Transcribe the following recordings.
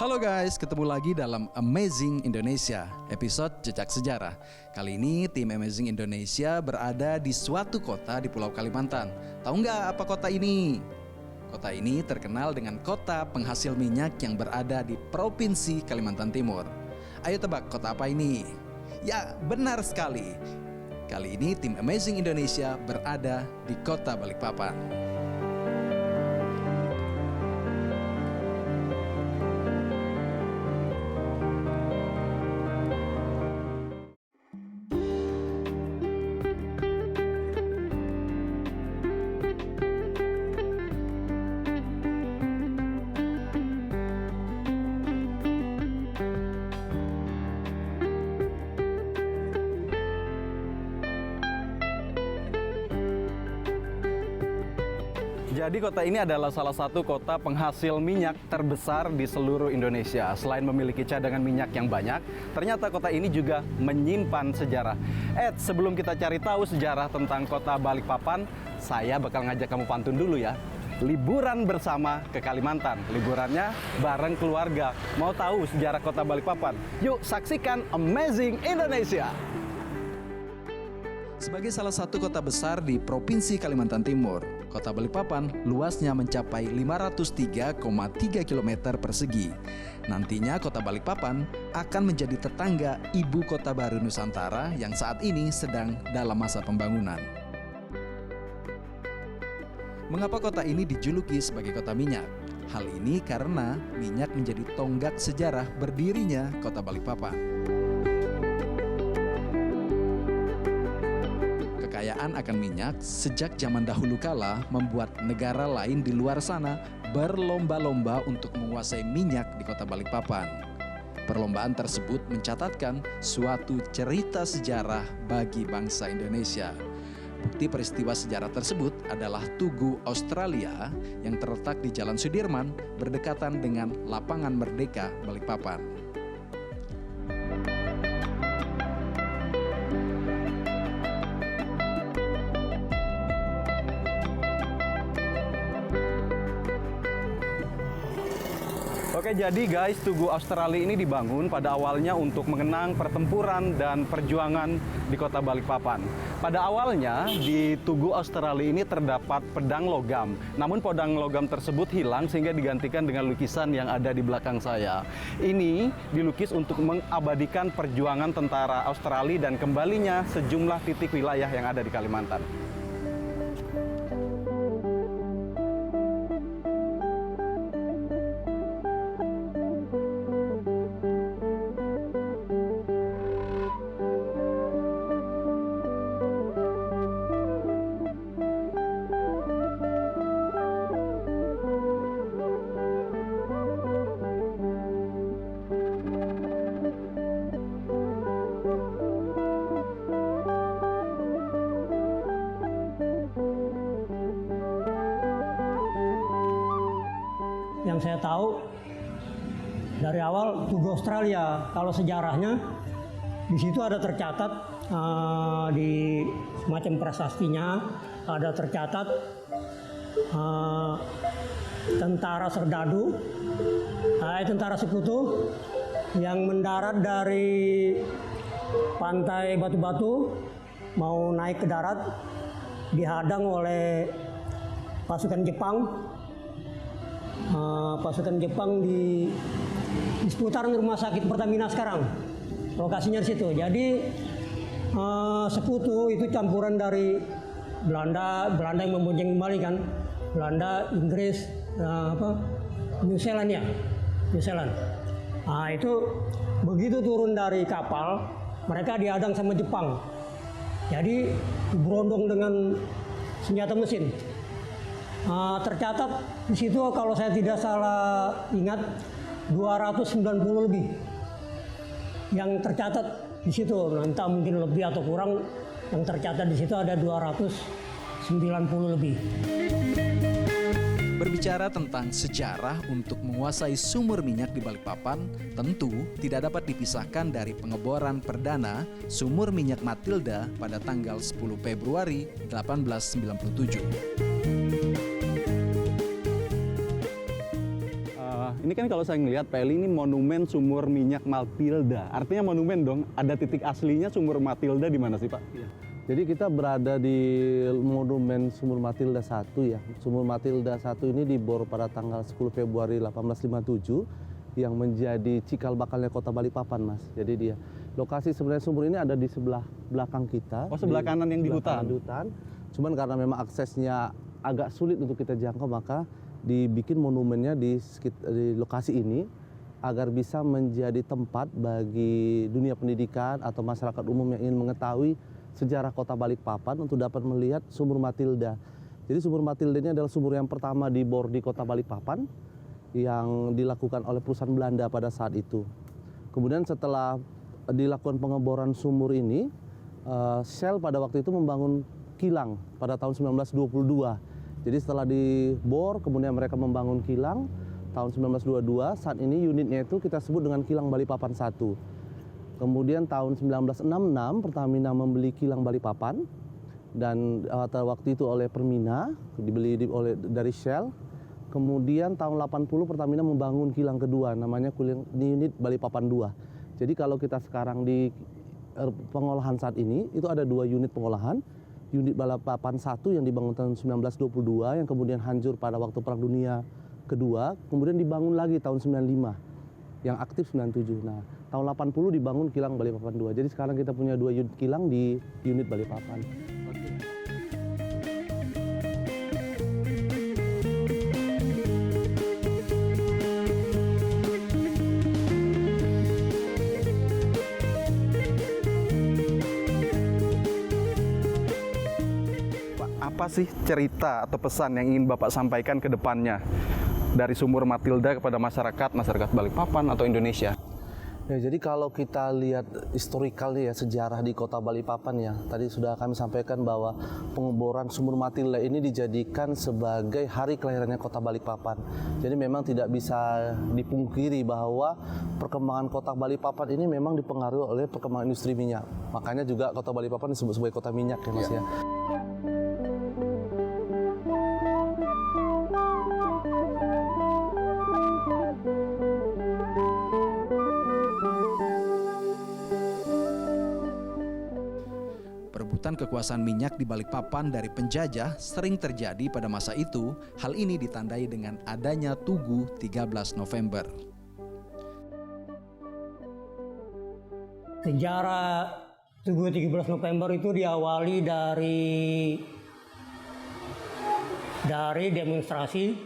Halo guys, ketemu lagi dalam Amazing Indonesia, episode Jejak Sejarah. Kali ini tim Amazing Indonesia berada di suatu kota di Pulau Kalimantan. Tahu nggak apa kota ini? Kota ini terkenal dengan kota penghasil minyak yang berada di Provinsi Kalimantan Timur. Ayo tebak kota apa ini? Ya, benar sekali. Kali ini tim Amazing Indonesia berada di kota Balikpapan. Jadi kota ini adalah salah satu kota penghasil minyak terbesar di seluruh Indonesia. Selain memiliki cadangan minyak yang banyak, ternyata kota ini juga menyimpan sejarah. Sebelum kita cari tahu sejarah tentang kota Balikpapan, saya bakal ngajak kamu pantun dulu ya. Liburan bersama ke Kalimantan. Liburannya bareng keluarga. Mau tahu sejarah kota Balikpapan? Yuk saksikan Amazing Indonesia! Sebagai salah satu kota besar di Provinsi Kalimantan Timur, kota Balikpapan luasnya mencapai 503,3 km persegi. Nantinya kota Balikpapan akan menjadi tetangga ibu kota baru Nusantara yang saat ini sedang dalam masa pembangunan. Mengapa kota ini dijuluki sebagai kota minyak? Hal ini karena minyak menjadi tonggak sejarah berdirinya kota Balikpapan. Kekayaan akan minyak sejak zaman dahulu kala membuat negara lain di luar sana berlomba-lomba untuk menguasai minyak di kota Balikpapan. Perlombaan tersebut mencatatkan suatu cerita sejarah bagi bangsa Indonesia. Bukti peristiwa sejarah tersebut adalah Tugu Australia yang terletak di Jalan Sudirman berdekatan dengan Lapangan Merdeka Balikpapan. Oke, jadi guys, Tugu Australia ini dibangun pada awalnya untuk mengenang pertempuran dan perjuangan di kota Balikpapan. Pada awalnya, di Tugu Australia ini terdapat pedang logam. Namun pedang logam tersebut hilang sehingga digantikan dengan lukisan yang ada di belakang saya. Ini dilukis untuk mengabadikan perjuangan tentara Australia dan kembalinya sejumlah titik wilayah yang ada di Kalimantan. Yang saya tahu dari awal Tugu Australia, kalau sejarahnya di situ ada tercatat di semacam prasastinya ada tercatat tentara Serdadu, tentara sekutu yang mendarat dari pantai Batu-Batu mau naik ke darat dihadang oleh pasukan Jepang. Pasukan Jepang di seputaran rumah sakit Pertamina sekarang, lokasinya di situ. Jadi sekutu itu campuran dari Belanda yang membonceng kembali kan, Belanda, Inggris, New Zealand ya, New Zealand. Itu begitu turun dari kapal, mereka dihadang sama Jepang. Jadi berondong dengan senjata mesin. Tercatat di situ kalau saya tidak salah ingat 290 lebih yang tercatat di situ. Entah mungkin lebih atau kurang, yang tercatat di situ ada 290 lebih. Berbicara tentang sejarah untuk menguasai sumur minyak di Balikpapan, tentu tidak dapat dipisahkan dari pengeboran perdana sumur minyak Matilda pada tanggal 10 Februari 1897. Ini kan kalau saya ngelihat Pak Eli, ini monumen sumur minyak Matilda. Artinya monumen dong, ada titik aslinya sumur Matilda di mana sih Pak? Jadi kita berada di monumen Sumur Matilda 1 ya. Sumur Matilda 1 ini dibor pada tanggal 10 Februari 1857 yang menjadi cikal bakalnya kota Balikpapan, Mas. Jadi dia lokasi sebenarnya sumur ini ada di sebelah belakang kita. Oh, sebelah kanan yang di hutan. Cuman karena memang aksesnya agak sulit untuk kita jangkau, maka dibikin monumennya di lokasi ini agar bisa menjadi tempat bagi dunia pendidikan atau masyarakat umum yang ingin mengetahui sejarah kota Balikpapan untuk dapat melihat sumur Matilda. Jadi sumur Matilda ini adalah sumur yang pertama dibor di kota Balikpapan yang dilakukan oleh perusahaan Belanda pada saat itu. Kemudian setelah dilakukan pengeboran sumur ini, Shell pada waktu itu membangun kilang pada tahun 1922. Jadi setelah dibor, kemudian mereka membangun kilang tahun 1922. Saat ini unitnya itu kita sebut dengan Kilang Balikpapan 1. Kemudian tahun 1966 Pertamina membeli Kilang Balikpapan dan waktu itu oleh Permina, dibeli dari Shell. Kemudian tahun 80 Pertamina membangun kilang kedua, namanya unit Balikpapan 2. Jadi kalau kita sekarang di pengolahan saat ini, itu ada 2 unit pengolahan. Unit Balikpapan 1 yang dibangun tahun 1922 yang kemudian hancur pada waktu Perang Dunia Kedua, kemudian dibangun lagi tahun 95 yang aktif 97. Nah, tahun 80 dibangun Kilang Balikpapan 2. Jadi sekarang kita punya 2 unit kilang di unit Balikpapan. Apa sih cerita atau pesan yang ingin Bapak sampaikan ke depannya dari sumur Matilda kepada masyarakat Balikpapan atau Indonesia? Ya, jadi kalau kita lihat historikal ya, sejarah di kota Balikpapan ya, tadi sudah kami sampaikan bahwa pengeboran sumur Matilda ini dijadikan sebagai hari kelahirannya kota Balikpapan. Jadi memang tidak bisa dipungkiri bahwa perkembangan kota Balikpapan ini memang dipengaruhi oleh perkembangan industri minyak. Makanya juga kota Balikpapan disebut sebagai kota minyak ya, Mas ya. Perebutan kekuasaan minyak di Balikpapan dari penjajah sering terjadi pada masa itu. Hal ini ditandai dengan adanya Tugu 13 November. Sejarah Tugu 13 November itu diawali dari demonstrasi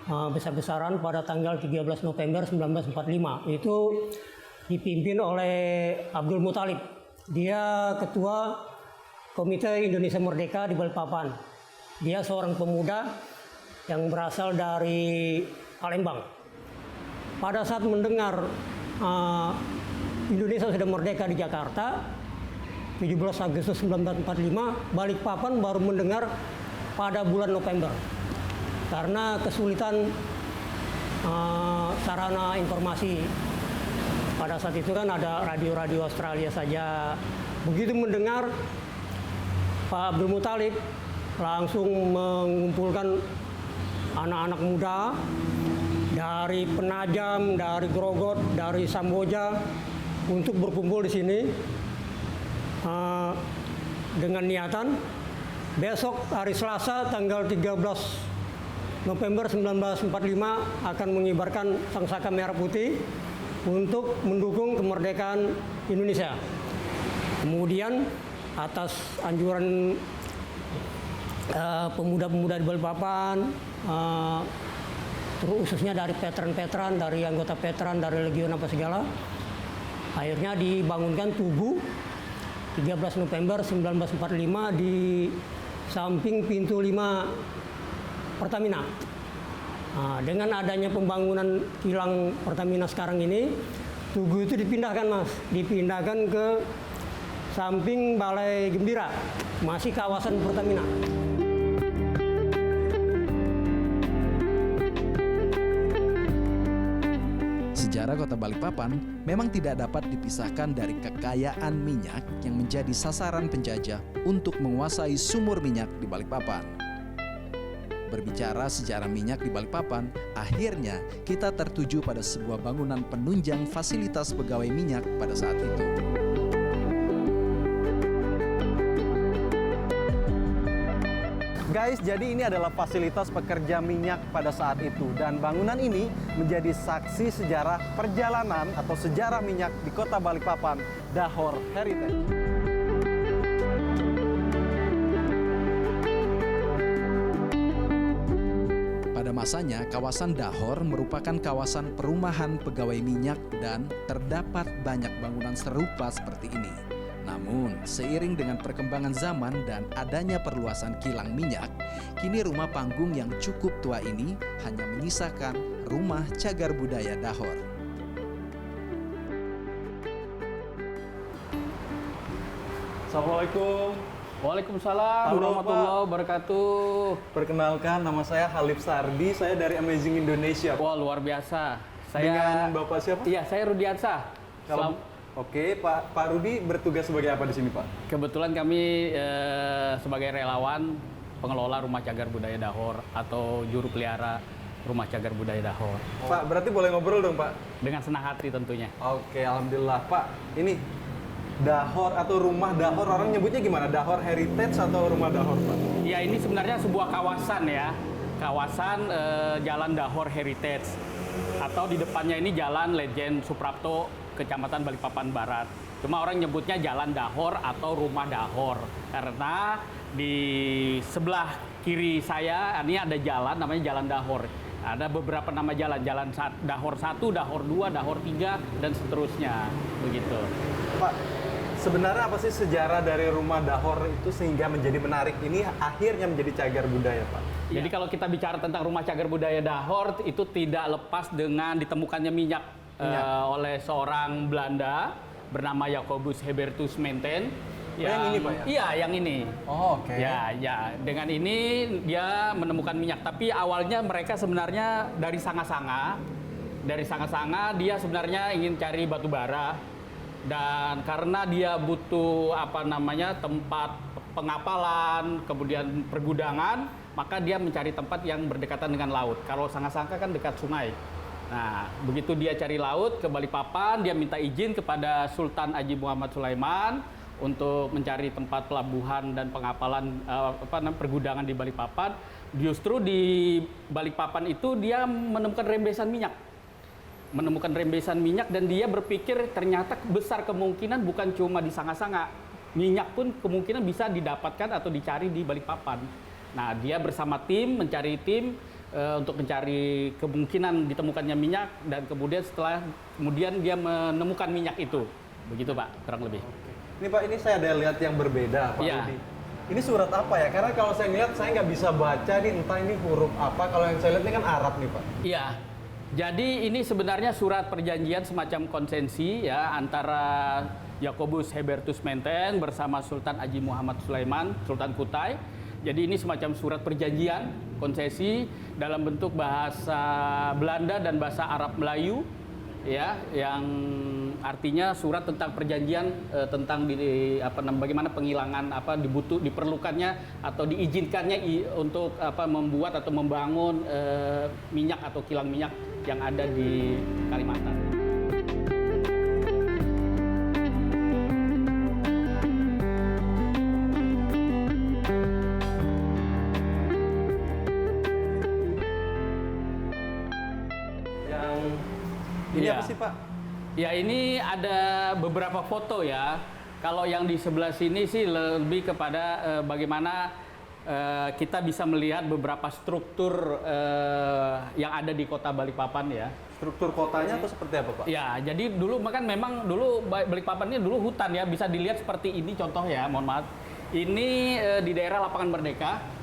besar-besaran pada tanggal 13 November 1945. Itu dipimpin oleh Abdul Muthalib. Dia ketua Komite Indonesia Merdeka di Balikpapan. Dia seorang pemuda yang berasal dari Palembang. Pada saat mendengar Indonesia sudah merdeka di Jakarta, 17 Agustus 1945, Balikpapan baru mendengar pada bulan November. Karena kesulitan sarana informasi. Pada saat itu kan ada radio-radio Australia saja. Begitu mendengar, Pak Abdul Muthalib langsung mengumpulkan anak-anak muda dari Penajam, dari Grogot, dari Samboja untuk berkumpul di sini dengan niatan besok hari Selasa tanggal 13 November 1945 akan mengibarkan sangsaka merah putih untuk mendukung kemerdekaan Indonesia. Kemudian atas anjuran pemuda-pemuda di Balikpapan, khususnya dari veteran-veteran, dari anggota veteran, dari Legion apa segala, akhirnya dibangunkan Tugu 13 November 1945 di samping pintu 5 Pertamina. Nah, dengan adanya pembangunan kilang Pertamina sekarang ini, Tugu itu dipindahkan, Mas. Dipindahkan ke samping Balai Gembira, masih kawasan Pertamina. Sejarah kota Balikpapan memang tidak dapat dipisahkan dari kekayaan minyak yang menjadi sasaran penjajah untuk menguasai sumur minyak di Balikpapan. berbicara sejarah minyak di Balikpapan, akhirnya kita tertuju pada sebuah bangunan penunjang fasilitas pegawai minyak pada saat itu. Guys, jadi ini adalah fasilitas pekerja minyak pada saat itu dan bangunan ini menjadi saksi sejarah perjalanan atau sejarah minyak di Kota Balikpapan, Dahor Heritage. Pada masanya, kawasan Dahor merupakan kawasan perumahan pegawai minyak dan terdapat banyak bangunan serupa seperti ini. Namun, seiring dengan perkembangan zaman dan adanya perluasan kilang minyak, kini rumah panggung yang cukup tua ini hanya menyisakan rumah cagar budaya Dahor. Assalamualaikum. Waalaikumsalam Halo, warahmatullahi wabarakatuh. Perkenalkan, nama saya Halif Sardi, saya dari Amazing Indonesia. Wah, luar biasa. Dengan Bapak siapa? Iya, saya Rudiansah. Oke, Pak Rudi bertugas sebagai apa di sini, Pak? Kebetulan kami sebagai relawan pengelola Rumah Cagar Budaya Dahor atau juru pelihara Rumah Cagar Budaya Dahor. Pak, berarti boleh ngobrol dong, Pak? Dengan senang hati tentunya. Oke, alhamdulillah. Pak, ini Dahor atau rumah Dahor, orang nyebutnya gimana? Dahor Heritage atau rumah Dahor, Pak? Ya, ini sebenarnya sebuah kawasan ya. Kawasan Jalan Dahor Heritage. Atau di depannya ini Jalan Lejen Suprapto, Kecamatan Balikpapan Barat. Cuma orang nyebutnya Jalan Dahor atau Rumah Dahor. Karena di sebelah kiri saya ini ada jalan namanya Jalan Dahor. Ada beberapa nama jalan, Dahor 1, Dahor 2, Dahor 3, dan seterusnya. Begitu. Pak, sebenarnya apa sih sejarah dari rumah Dahor itu sehingga menjadi menarik? Ini akhirnya menjadi cagar budaya, Pak. Jadi kalau kita bicara tentang Rumah Cagar Budaya Dahor, itu tidak lepas dengan ditemukannya minyak. Oleh seorang Belanda bernama Jacobus Hubertus Menten. Yang ini, Pak, ya? Iya, yang ini. Oh, oke. Ya. Dengan ini dia menemukan minyak. Tapi awalnya mereka sebenarnya dari Sanga-Sanga. Dari Sanga-Sanga dia sebenarnya ingin cari batu bara. Dan karena dia butuh tempat pengapalan, kemudian pergudangan, maka dia mencari tempat yang berdekatan dengan laut. Kalau Sanga-Sanga kan dekat sungai. Nah, begitu dia cari laut ke Balikpapan, dia minta izin kepada Sultan Haji Muhammad Sulaiman untuk mencari tempat pelabuhan dan pengapalan pergudangan di Balikpapan. Justru di Balikpapan itu dia menemukan rembesan minyak dan dia berpikir ternyata besar kemungkinan bukan cuma di Sanga-Sanga, minyak pun kemungkinan bisa didapatkan atau dicari di Balikpapan. Nah, dia bersama tim mencari untuk mencari kemungkinan ditemukannya minyak dan kemudian dia menemukan minyak itu. Begitu, Pak, kurang lebih. Ini, Pak, ini saya ada lihat yang berbeda, Pak Rudi. Ini surat apa ya? Karena kalau saya lihat saya nggak bisa baca nih, entah ini huruf apa. Kalau yang saya lihat ini kan Arab nih, Pak. Iya. Jadi ini sebenarnya surat perjanjian semacam konsensi ya antara Jacobus Hubertus Menten bersama Sultan Haji Muhammad Sulaiman, Sultan Kutai. Jadi ini semacam surat perjanjian konsesi dalam bentuk bahasa Belanda dan bahasa Arab Melayu ya, yang artinya surat tentang perjanjian tentang bagaimana penghilangan diperlukannya atau diizinkannya untuk membuat atau membangun minyak atau kilang minyak yang ada di Kalimantan. Ini apa sih, Pak? Ya, ini ada beberapa foto ya. Kalau yang di sebelah sini sih lebih kepada bagaimana kita bisa melihat beberapa struktur yang ada di Kota Balikpapan ya. Struktur kotanya atau seperti apa, Pak? Ya, jadi dulu memang dulu Balikpapan ini dulu hutan ya, bisa dilihat seperti ini contoh ya, mohon maaf. Ini di daerah Lapangan Merdeka.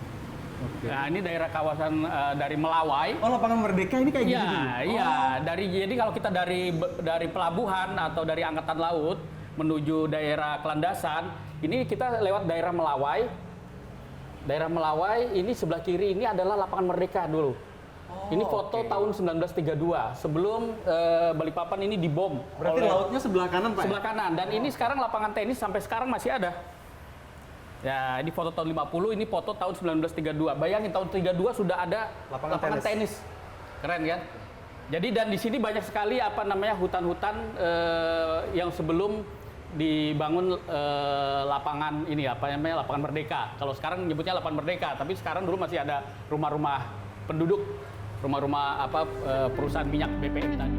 Oke. Nah, ini daerah kawasan dari Melawai. Oh, Lapangan Merdeka ini kayak gitu? Iya. Jadi kalau kita dari pelabuhan atau dari angkatan laut menuju daerah Kelandasan, ini kita lewat daerah Melawai. Daerah Melawai ini sebelah kiri ini adalah Lapangan Merdeka dulu. Ini foto tahun 1932 sebelum Balikpapan ini dibom. Berarti lautnya sebelah kanan, Pak? Sebelah kanan. Dan ini sekarang lapangan tenis sampai sekarang masih ada. Ya, ini foto tahun 50, ini foto tahun 1932. Bayangin tahun 32 sudah ada lapangan tenis. Keren kan? Jadi dan di sini banyak sekali hutan-hutan yang sebelum dibangun lapangan ini lapangan Merdeka. Kalau sekarang nyebutnya lapangan Merdeka, tapi sekarang dulu masih ada rumah-rumah penduduk, rumah-rumah perusahaan minyak BPM tadi.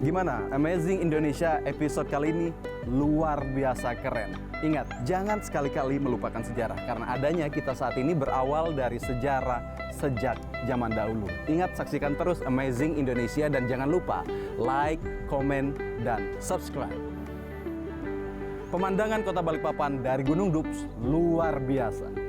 Gimana? Amazing Indonesia episode kali ini luar biasa keren. Ingat, jangan sekali-kali melupakan sejarah karena adanya kita saat ini berawal dari sejarah sejak zaman dahulu. Ingat, saksikan terus Amazing Indonesia dan jangan lupa like, komen, dan subscribe. Pemandangan kota Balikpapan dari Gunung Dups luar biasa.